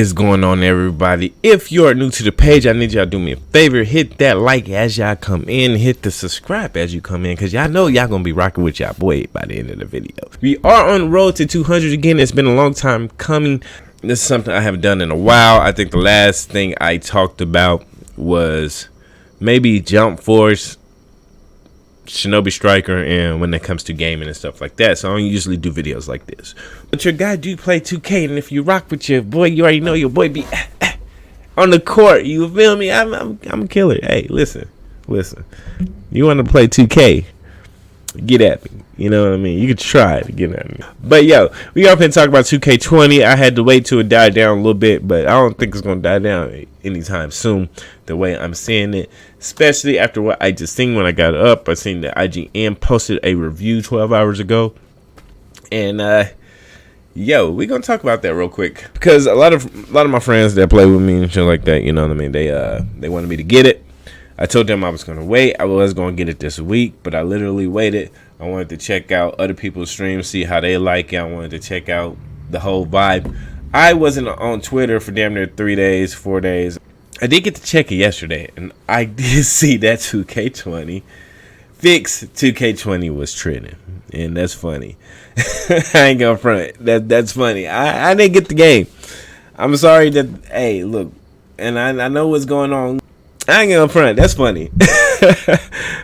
What's going on, everybody? If you are new to the page, I need y'all to do me a favor. Hit that like as y'all come in. Hit the subscribe as you come in, because y'all know y'all gonna be rocking with y'all boy by the end of the video. We are on the road to 200 again. It's been a long time coming. This is something I haven't done in a while. I think the last thing I talked about was maybe Jump Force, Shinobi Striker, and when it comes to gaming and stuff like that. So I don't usually do videos like this, but your guy do play 2K, and if you rock with your boy, you already know your boy be on the court. You feel me? I'm a killer. Hey, listen, you want to play 2K, get at me. You know what I mean? You could try to get at me. But yo, we are going to talk about 2K20. I had to wait till it died down a little bit, but I don't think it's going to die down anytime soon, the way I'm seeing it. Especially after what I just seen when I got up. I seen that IGN posted a review 12 hours ago. And yo, we're going to talk about that real quick, because a lot of my friends that play with me and shit like that, you know what I mean? They wanted me to get it. I told them I was going to wait. I was going to get it this week, but I literally waited. I wanted to check out other people's streams, see how they like it. I wanted to check out the whole vibe. I wasn't on Twitter for damn near 3 days, 4 days. I did get to check it yesterday, and I did see that 2K20 fix 2K20 was trending, and that's funny. I ain't gonna front. That's funny. I didn't get the game. I'm sorry that. Hey, look, and I know what's going on. I ain't gonna front. That's funny.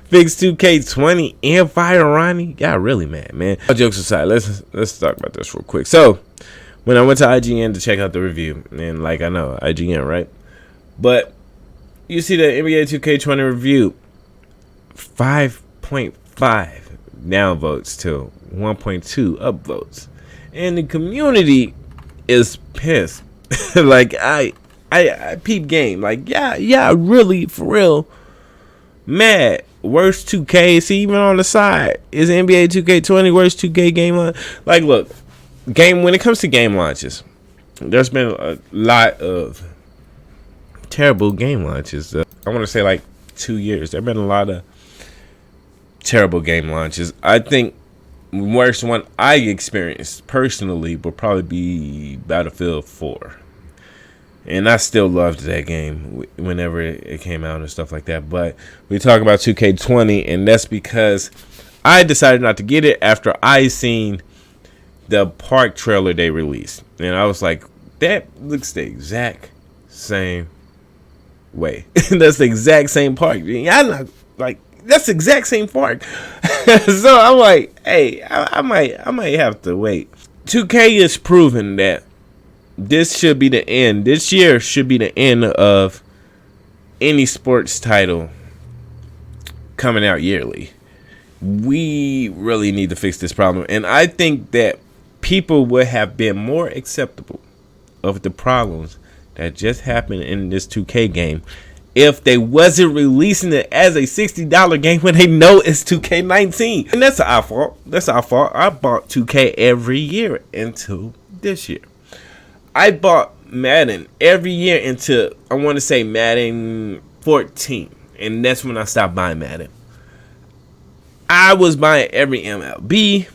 Fix 2K20 and fire Ronnie. Y'all really mad, man. All jokes aside, let's talk about this real quick. So, when I went to IGN to check out the review, and like I know IGN, right? But you see the NBA 2K20 review, 5.5 downvotes to 1.2 upvotes, and the community is pissed. Like I peep game. Like yeah, really for real mad. Worst 2K. See, even on the side is NBA 2K20 worst 2K game launch. Like, look, when it comes to game launches, there's been a lot of terrible game launches. I want to say like 2 years. There've been a lot of terrible game launches. I think the worst one I experienced personally would probably be Battlefield 4. And I still loved that game whenever it came out and stuff like that. But we talk about 2K20, and that's because I decided not to get it after I seen the park trailer they released. And I was like, that looks the exact same way. That's the exact same park. I'm not like, that's the exact same park. So I'm like, hey, I might have to wait. 2K is proving that this should be the end. This year should be the end of any sports title coming out yearly. We really need to fix this problem. And I think that people would have been more acceptable of the problems that just happened in this 2K game if they wasn't releasing it as a $60 game when they know it's 2K19. And that's our fault. That's our fault. I bought 2K every year until this year. I bought Madden every year until, I want to say, Madden 14. And that's when I stopped buying Madden. I was buying every MLB.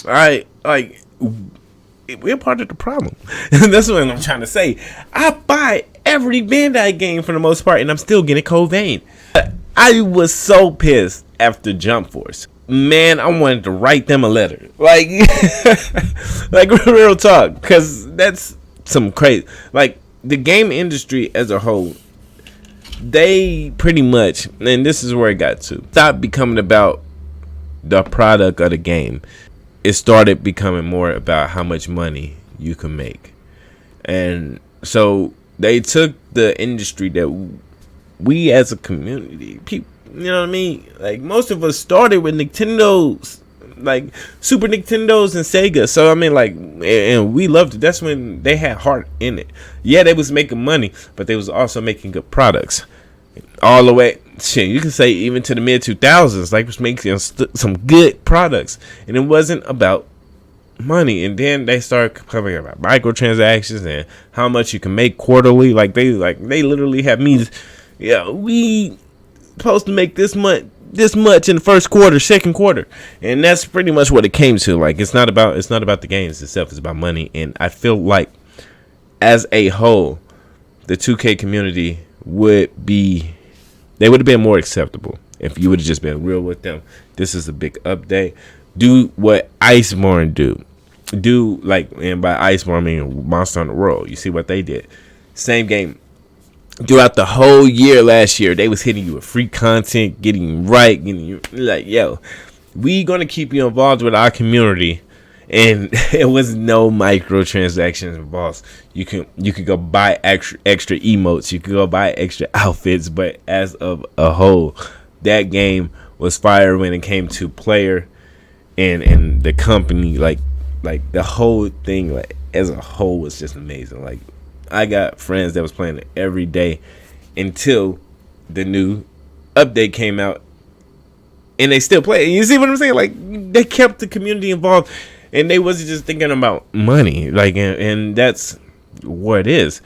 Alright, like, we're part of the problem. That's what I'm trying to say. I buy every Bandai game for the most part, and I'm still getting Code Vein. I was so pissed after Jump Force. Man, I wanted to write them a letter. Like, like real talk. Because that's some crazy. Like, the game industry as a whole, they pretty much, and this is where it got to, stopped becoming about the product of the game. It started becoming more about how much money you can make. And so they took the industry that we as a community, people, you know what I mean? Like, most of us started with Nintendo's, like Super Nintendos and Sega. So I mean, like, and we loved it. That's when they had heart in it. Yeah, they was making money, but they was also making good products. All the way, shit, you can say even to the mid 2000s, like, was making some good products, and it wasn't about money. And then they started coming about microtransactions and how much you can make quarterly. Like they literally have me, yeah, we supposed to make this much in the first quarter, second quarter, and that's pretty much what it came to. Like, it's not about the games itself, it's about money. And I feel like as a whole, the 2K community would have been more acceptable if you would have just been real with them. This is a big update. Do what Iceborne do like, and by Iceborne I mean Monster Hunter World. You see what they did. Same game. Throughout the whole year last year, they was hitting you with free content, getting you right, getting you like, yo, we gonna keep you involved with our community. And it was no microtransactions involved. You could go buy extra emotes, you could go buy extra outfits, but as of a whole, that game was fire when it came to player and the company, like the whole thing, like as a whole, was just amazing. Like, I got friends that was playing it every day until the new update came out, and they still play. You see what I'm saying? Like, they kept the community involved, and they wasn't just thinking about money. Like, and that's what it is.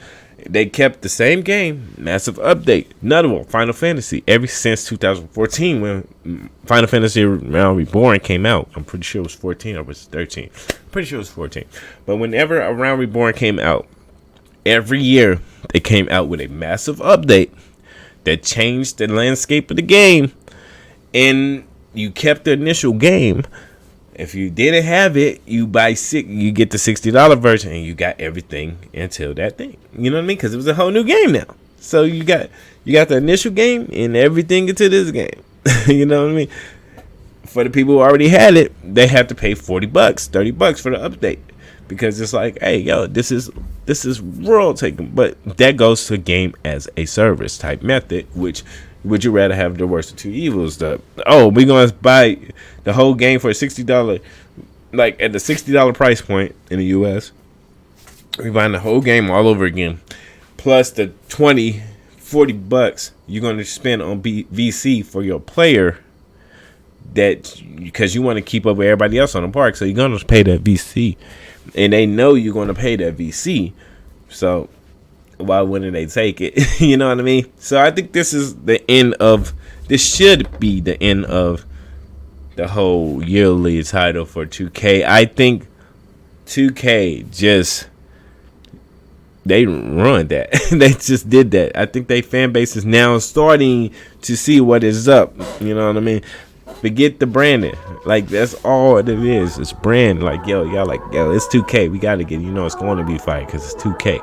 They kept the same game, massive update. Another one, Final Fantasy. Ever since 2014, when Final Fantasy Realm Reborn came out, I'm pretty sure it was 14 or was it 13. Pretty sure it was 14. But whenever a Realm Reborn came out, every year they came out with a massive update that changed the landscape of the game, and you kept the initial game. If you didn't have it, you get the $60 version, and you got everything until that thing. You know what I mean? Because it was a whole new game now. So you got the initial game and everything into this game. You know what I mean? For the people who already had it, they had to pay $40, $30 for the update, because it's like, hey, yo, this is world taking. But that goes to game as a service type method, which. Would you rather have the worst of two evils? We're going to buy the whole game for $60, like at the $60 price point in the US. We're buying the whole game all over again, plus the $20-$40 you're going to spend on VC for your player, that because you want to keep up with everybody else on the park, so you're going to pay that VC, and they know you're going to pay that VC, so why wouldn't they take it? You know what I mean? So I think this should be the end of the whole yearly title for 2K. I think 2K they ruined that. They just did that. I think their fan base is now starting to see what is up. You know what I mean? Forget the branding. Like, that's all it is. It's brand. Like, y'all like, it's 2K. We got to get, it's going to be fire because it's 2K.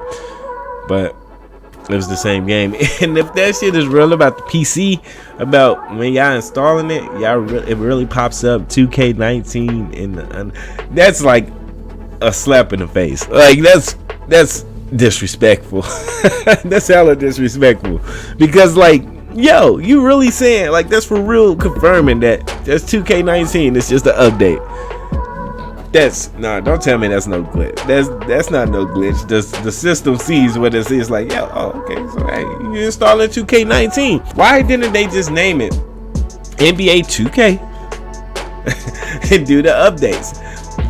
But it was the same game. And if that shit is real about the PC, about when y'all installing it, it really pops up 2K19, and that's like a slap in the face. Like, that's disrespectful. That's hella disrespectful, because like, yo, you really saying, like, that's for real confirming that that's 2K19. It's just an update. Don't tell me that's no glitch. That's not no glitch. The system sees what it is, like, yeah, okay, so hey, you installing 2K19. Why didn't they just name it NBA 2K and do the updates?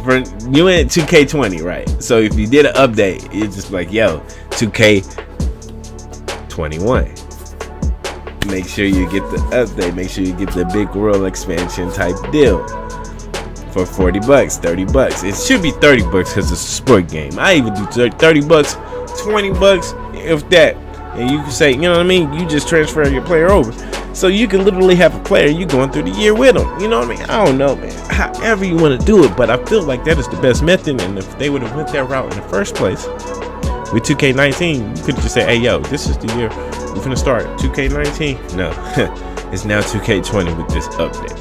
For you in 2K20, right? So if you did an update, it's just like, yo, 2K21. Make sure you get the update. Make sure you get the big world expansion type deal. For $40, $30. It should be $30 because it's a sport game. I even do $30, $20, if that. And you can say, you know what I mean? You just transfer your player over. So you can literally have a player, you going through the year with them. You know what I mean? I don't know, man. However you want to do it, but I feel like that is the best method. And if they would have went that route in the first place, with 2K19, you could just say, hey, yo, this is the year we're going to start. 2K19? No. It's now 2K20 with this update.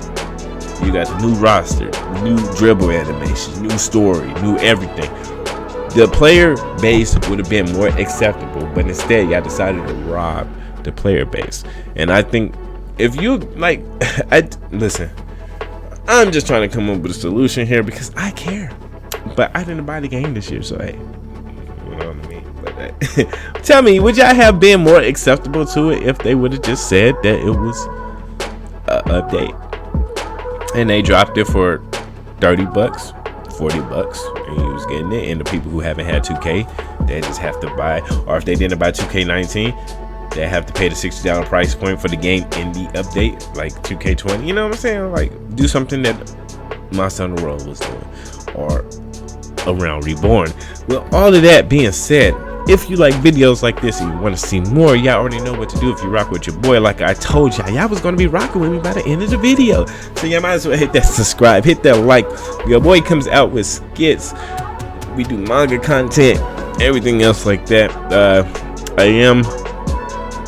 You got the new roster, new dribble animation, new story, new everything. The player base would have been more acceptable, but instead y'all decided to rob the player base. And I think if you like, listen, I'm just trying to come up with a solution here because I care. But I didn't buy the game this year, so hey, you know what I mean? But tell me, would y'all have been more acceptable to it if they would have just said that it was an update? And they dropped it for $30, $40, and you was getting it. And the people who haven't had 2K, they just have to buy. Or if they didn't buy 2K19, they have to pay the $60 price point for the game in the update, like 2K20. You know what I'm saying? Like, do something that Monster Hunter World was doing, or Around Reborn. Well, all of that being said, If you like videos like this and you want to see more, y'all already know what to do if you rock with your boy. Like I told y'all was going to be rocking with me by the end of the video. So y'all might as well hit that subscribe, hit that like. Your boy comes out with skits. We do manga content, everything else like that. I'm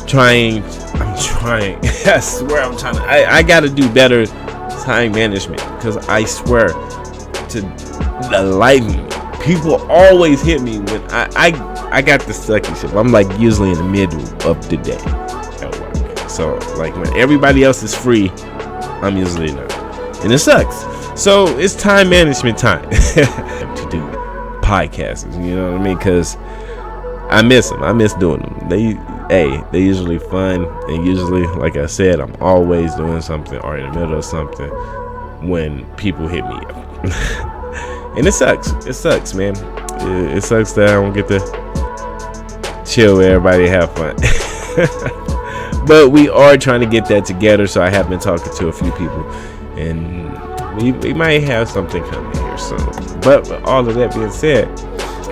trying. I swear I'm trying to. I got to do better time management, because I swear to the life of me, people always hit me when I got the sucky shit. I'm like usually in the middle of the day at work. So like when everybody else is free, I'm usually not, and it sucks. So it's time management time to do podcasts. You know what I mean? Because I miss them. I miss doing them. They usually fun, and usually, like I said, I'm always doing something or in the middle of something when people hit me up. And it sucks. It sucks, man. It sucks that I don't get to chill with everybody and have fun. But we are trying to get that together, so I have been talking to a few people, and we might have something coming here soon. But with all of that being said,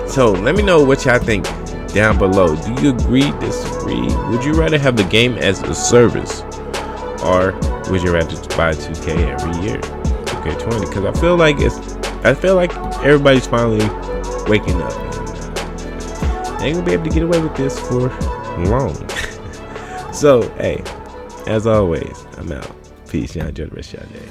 so let me know what y'all think down below. Do you agree, disagree? Would you rather have the game as a service, or would you rather buy 2K every year, 2K20? Because I feel like everybody's finally waking up, and they ain't gonna be able to get away with this for long. So hey, as always, I'm out. Peace. Y'all enjoy the rest of y'all day.